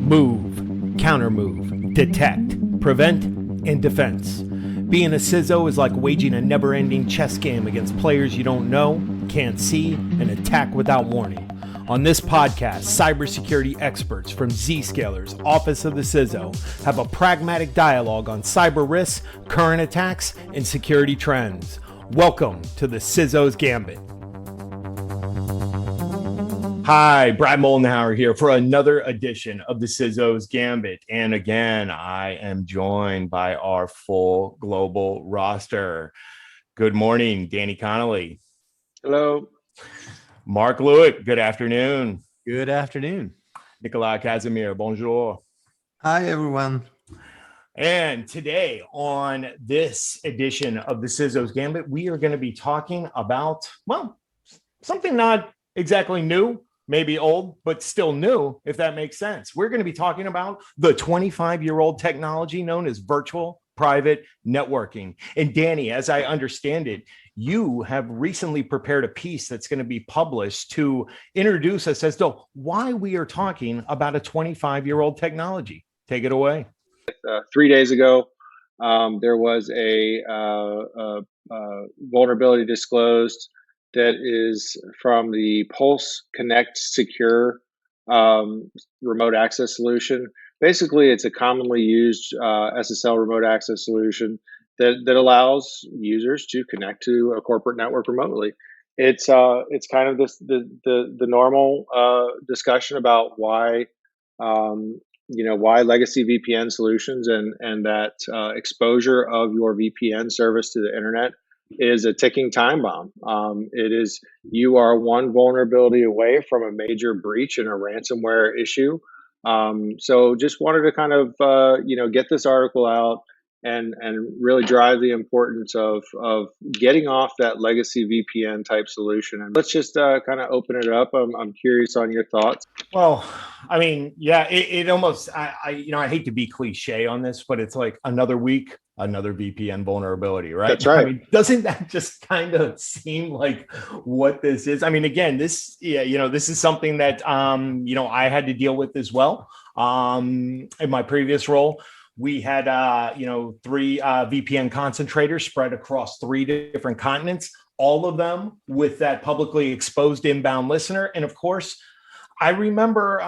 Move, counter-move, detect, prevent, and defense. Being a CISO is like waging a never-ending chess game against players you don't know, can't see, and attack without warning. On this podcast, cybersecurity experts from Zscaler's Office of the CISO have a pragmatic dialogue on cyber risks, current attacks, and security trends. Welcome to the CISO's Gambit. Hi, Brad Moldenhauer here for another edition of the CISO's Gambit. And again, I am joined by our full global roster. Good morning, Danny Connolly. Hello. Mark Lewitt, good afternoon. Good afternoon. Nicolas Casimir, bonjour. Hi, everyone. And today on this edition of the CISO's Gambit, we are going to be talking about, well, something not exactly new, maybe old, but still new, if that makes sense. We're going to be talking about the 25-year-old technology known as virtual private networking. And Danny, as I understand it, you have recently prepared a piece that's going to be published to introduce us as to why we are talking about a 25-year-old technology. Take it away. 3 days ago, there was a vulnerability disclosed that is from the Pulse Connect Secure remote access solution. Basically, it's a commonly used SSL remote access solution that allows users to connect to a corporate network remotely. It's kind of the normal discussion about why why legacy VPN solutions and that exposure of your VPN service to the internet is a ticking time bomb. You are one vulnerability away from a major breach and a ransomware issue. So just wanted to kind of get this article out and really drive the importance of getting off that legacy VPN type solution. And let's just kind of open it up. I'm curious on your thoughts. Well, I mean, yeah, it almost, I hate to be cliche on this, but it's like another week, another VPN vulnerability, right? That's right. I mean, doesn't that just kind of seem like what this is? I mean, again, this is something that, I had to deal with as well. In my previous role, we had, 3 VPN concentrators spread across 3 different continents, all of them with that publicly exposed inbound listener. And of course, I remember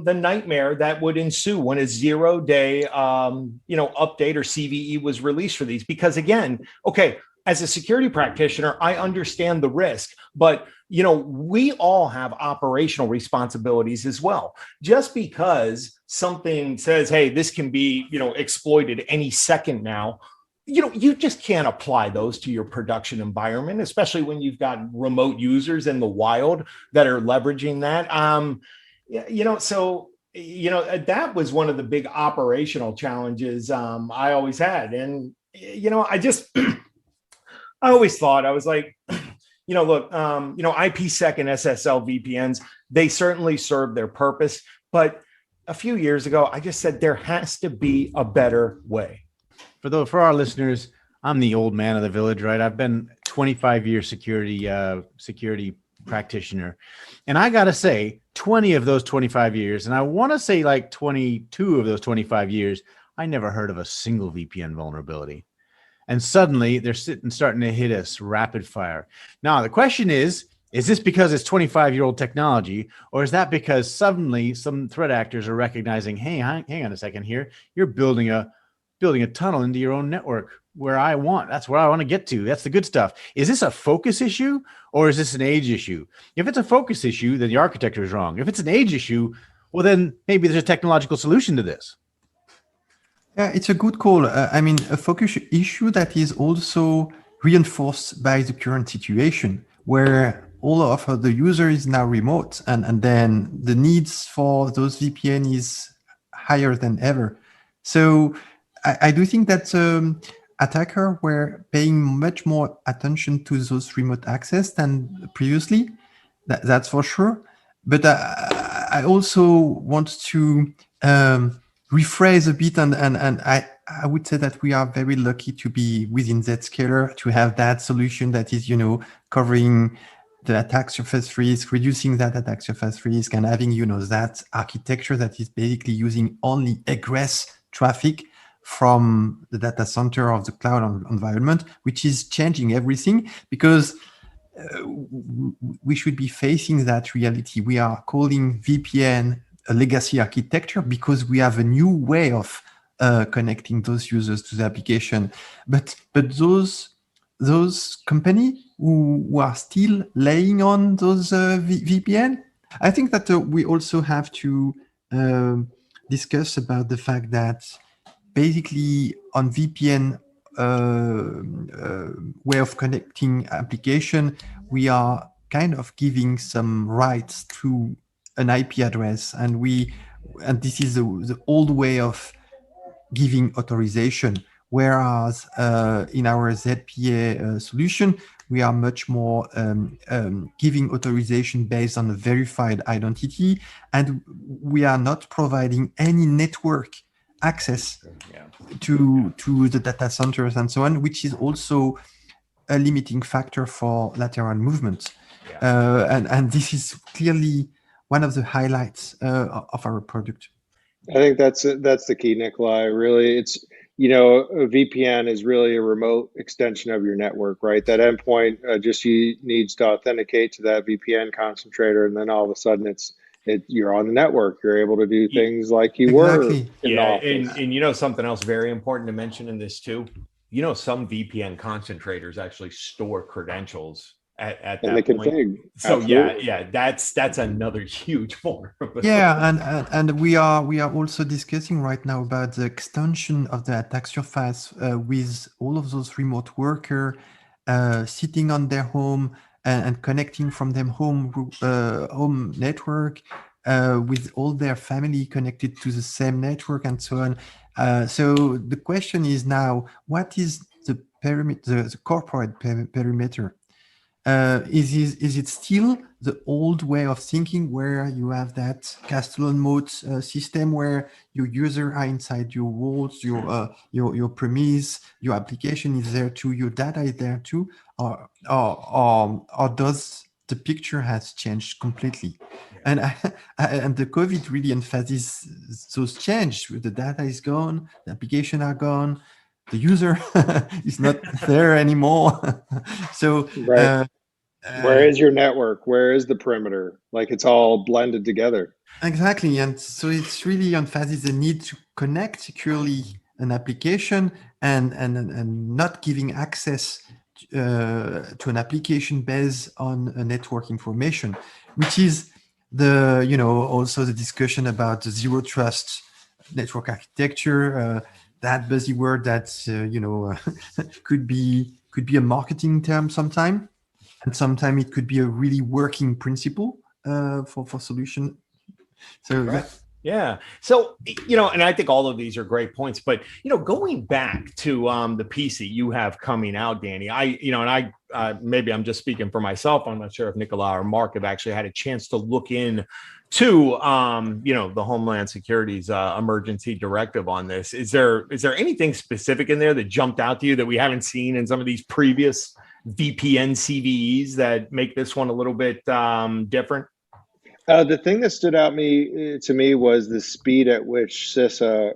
the nightmare that would ensue when a 0-day, update or CVE was released for these. Because again, okay, as a security practitioner, I understand the risk, but we all have operational responsibilities as well. Just because something says, hey, this can be, exploited any second now, you just can't apply those to your production environment, especially when you've got remote users in the wild that are leveraging that. That was one of the big operational challenges I always had. And, I always thought, I was like, look, IPsec and SSL VPNs, they certainly serve their purpose. But a few years ago, I just said there has to be a better way. For our listeners, I'm the old man of the village, right? I've been 25-year security practitioner. And I got to say, 20 of those 25 years, and I want to say like 22 of those 25 years, I never heard of a single VPN vulnerability. And suddenly they're starting to hit us rapid fire. Now, the question is this because it's 25-year-old technology, or is that because suddenly some threat actors are recognizing, hey, hang on a second here, you're building a tunnel into your own network that's where I want to get to. That's the good stuff. Is this a focus issue or is this an age issue? If it's a focus issue, then the architecture is wrong. If it's an age issue, well, then maybe there's a technological solution to this. Yeah, it's a good call. A focus issue that is also reinforced by the current situation where all of the user is now remote and then the needs for those VPN is higher than ever. So I do think that attackers were paying much more attention to those remote access than previously. That's for sure. But I also want to rephrase a bit, and I would say that we are very lucky to be within Zscaler, to have that solution that is, covering the attack surface risk, reducing that attack surface risk, and having, that architecture that is basically using only egress traffic from the data center of the cloud environment, which is changing everything, because we should be facing that reality. We are calling VPN a legacy architecture because we have a new way of connecting those users to the application. But those companies who are still laying on those VPN, I think that we also have to discuss about the fact that basically on VPN way of connecting application, we are kind of giving some rights to an IP address, and this is the old way of giving authorization. Whereas in our ZPA solution, we are much more giving authorization based on a verified identity, and we are not providing any network access to the data centers and so on, which is also a limiting factor for lateral movement. And this is clearly one of the highlights of our product. I think that's the key, Nikolai. Really, it's, a VPN is really a remote extension of your network, right? That endpoint just needs to authenticate to that VPN concentrator, and then all of a sudden you're on the network. You're able to do things like you were in the office. And something else very important to mention in this too. Some VPN concentrators actually store credentials at that point. So that's another huge vulnerability. And we are also discussing right now about the extension of the attack surface with all of those remote workers sitting on their home and connecting from their home network with all their family connected to the same network and so on. So the question is now, what is the perimeter, the corporate perimeter? Is it still the old way of thinking where you have that castle and moat system where your users are inside your walls, your premise, your application is there too, your data is there too, or does the picture has changed completely? And the COVID really emphasizes those changes. The data is gone, the application are gone, the user is not there anymore. So where is your network? Where is the perimeter? Like, it's all blended together. Exactly. And so it's really emphasizes the need to connect securely an application and not giving access to an application based on a network information, which is also the discussion about the zero trust network architecture, that buzzword that could be a marketing term sometime, and sometimes it could be a really working principle for solution. So So, and I think all of these are great points, but, going back to the piece that you have coming out, Danny, maybe I'm just speaking for myself. I'm not sure if Nicola or Mark have actually had a chance to look in to, the Homeland Security's emergency directive on this. Is there anything specific in there that jumped out to you that we haven't seen in some of these previous VPN CVEs that make this one a little bit different? The thing that stood out to me was the speed at which CISA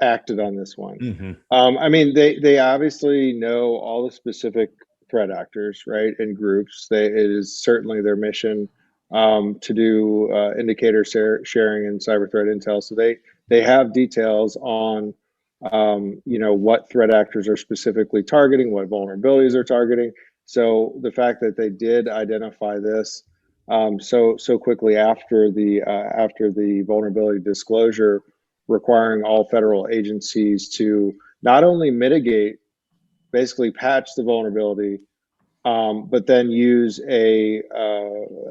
acted on this one. Mm-hmm. They obviously know all the specific threat actors, right, and groups. It is certainly their mission to do indicator sharing and cyber threat intel. So they have details on what threat actors are specifically targeting, what vulnerabilities they're targeting. So the fact that they did identify this so quickly after the vulnerability disclosure, requiring all federal agencies to not only mitigate, basically patch the vulnerability, but then use a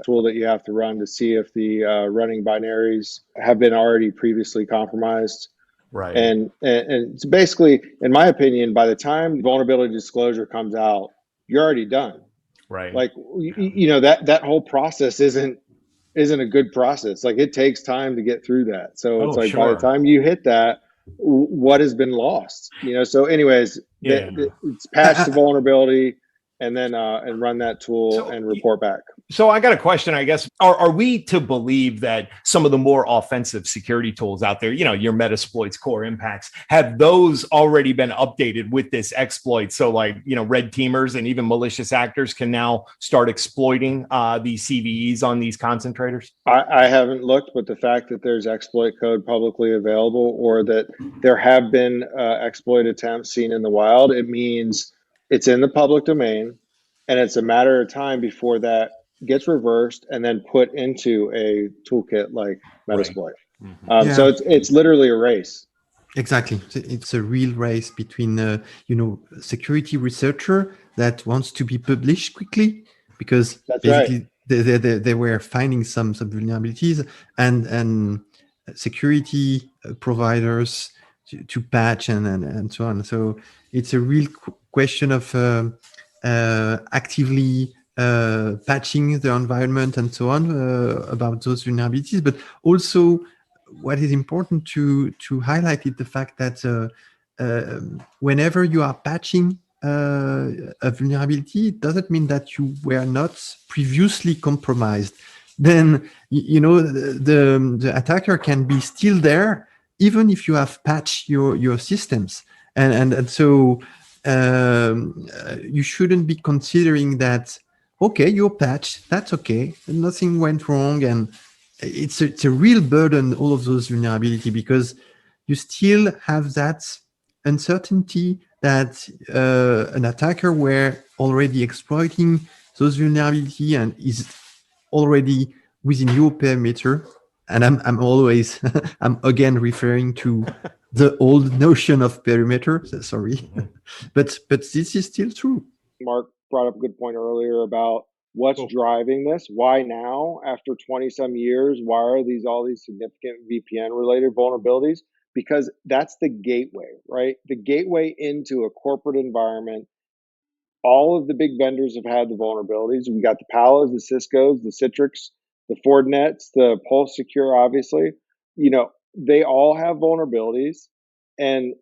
tool that you have to run to see if the running binaries have been already previously compromised. Right. And it's basically, in my opinion, by the time vulnerability disclosure comes out, you're already done. Right. Like, that whole process isn't a good process. Like, it takes time to get through that. So it's like, by the time you hit that, what has been lost? So anyways, it's patch the vulnerability and then and run that tool and report back. So I got a question, I guess. Are we to believe that some of the more offensive security tools out there, your Metasploits, Core Impacts, have those already been updated with this exploit? So like, red teamers and even malicious actors can now start exploiting these CVEs on these concentrators? I haven't looked, but the fact that there's exploit code publicly available, or that there have been exploit attempts seen in the wild, it means it's in the public domain, and it's a matter of time before that gets reversed and then put into a toolkit like Metasploit. Right. So it's literally a race. Exactly. It's a real race between, security researcher that wants to be published quickly because That's basically they were finding some vulnerabilities, and security providers to patch and so on. So it's a real question of actively patching the environment and so on about those vulnerabilities, but also what is important to highlight is the fact that whenever you are patching a vulnerability, it doesn't mean that you were not previously compromised. Then the attacker can be still there even if you have patched your systems, and so you shouldn't be considering that, okay, you're patched, that's okay, nothing went wrong, and it's a real burden, all of those vulnerability, because you still have that uncertainty that an attacker were already exploiting those vulnerability and is already within your perimeter. And I'm always I'm again referring to the old notion of perimeter. Sorry, but this is still true. Mark brought up a good point earlier about what's driving this. Why now, after 20 some years? Why are all these significant VPN related vulnerabilities? Because that's the gateway, right? The gateway into a corporate environment. All of the big vendors have had the vulnerabilities. We got the Palos, the Ciscos, the Citrix, the Fortinets, the Pulse Secure, obviously. They all have vulnerabilities, and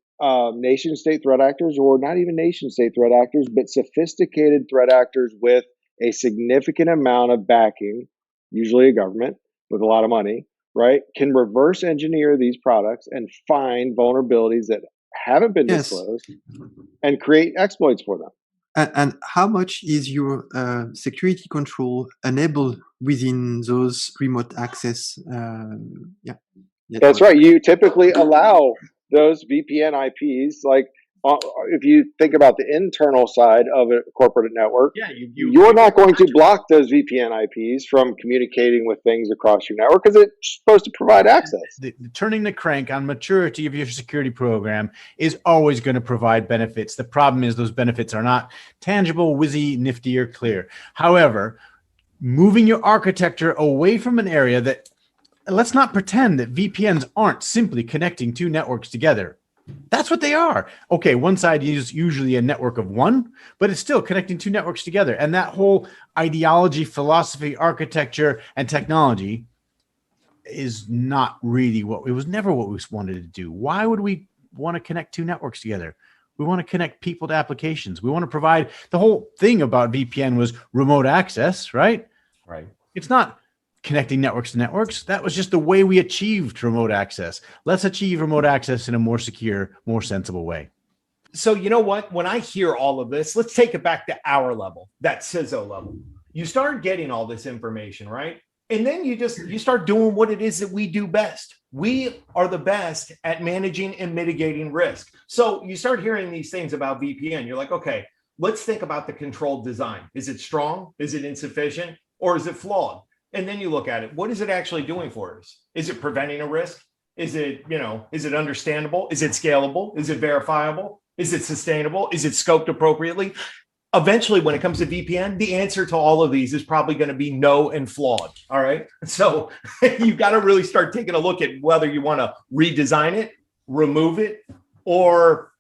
nation state threat actors, or not even nation state threat actors, but sophisticated threat actors with a significant amount of backing, usually a government with a lot of money, right, can reverse engineer these products and find vulnerabilities that haven't been disclosed and create exploits for them. And how much is your security control enabled within those remote access? That's right. You typically allow those VPN IPs, like if you think about the internal side of a corporate network, you're not going to block those VPN IPs from communicating with things across your network because it's supposed to provide access. Turning the crank on maturity of your security program is always going to provide benefits. The problem is those benefits are not tangible, whizzy, nifty, or clear. However, moving your architecture away from an area that, let's not pretend that VPNs aren't simply connecting two networks together. That's what they are. Okay, one side is usually a network of one, but it's still connecting two networks together. And that whole ideology, philosophy, architecture, and technology is not really it was never what we wanted to do. Why would we want to connect two networks together? We want to connect people to applications. We want to provide, the whole thing about VPN was remote access, right? Right. It's not connecting networks to networks. That was just the way we achieved remote access. Let's achieve remote access in a more secure, more sensible way. So you know what? When I hear all of this, let's take it back to our level, that CISO level. You start getting all this information, right? And then you start doing what it is that we do best. We are the best at managing and mitigating risk. So you start hearing these things about VPN. You're like, okay, let's think about the controlled design. Is it strong? Is it insufficient? Or is it flawed? And then you look at it. What is it actually doing for us? Is it preventing a risk? Is it, is it understandable? Is it scalable? Is it verifiable? Is it sustainable? Is it scoped appropriately? Eventually, when it comes to VPN, the answer to all of these is probably going to be no and flawed. All right. So you got to really start taking a look at whether you want to redesign it, remove it, or,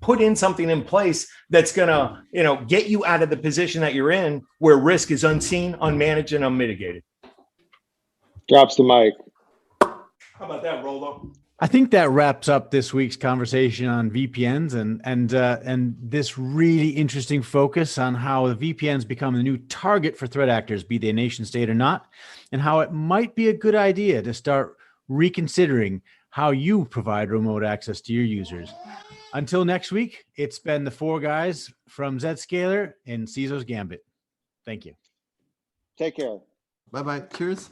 put in something in place that's going to, get you out of the position that you're in where risk is unseen, unmanaged, and unmitigated. Drops the mic. How about that, Rolo? I think that wraps up this week's conversation on VPNs and this really interesting focus on how the VPNs become the new target for threat actors, be they nation state or not, and how it might be a good idea to start reconsidering how you provide remote access to your users. Until next week, it's been the four guys from Zscaler and CISO's Gambit. Thank you. Take care. Bye-bye. Cheers.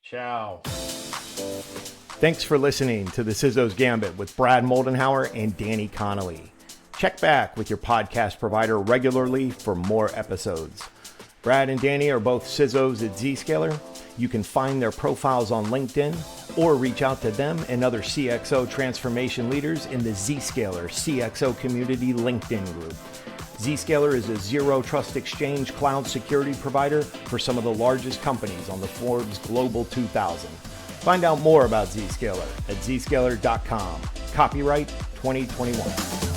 Ciao. Thanks for listening to the CISO's Gambit with Brad Moldenhauer and Danny Connolly. Check back with your podcast provider regularly for more episodes. Brad and Danny are both CISOs at Zscaler. You can find their profiles on LinkedIn or reach out to them and other CXO transformation leaders in the Zscaler CXO community LinkedIn group. Zscaler is a zero trust exchange cloud security provider for some of the largest companies on the Forbes Global 2000. Find out more about Zscaler at zscaler.com. Copyright 2021.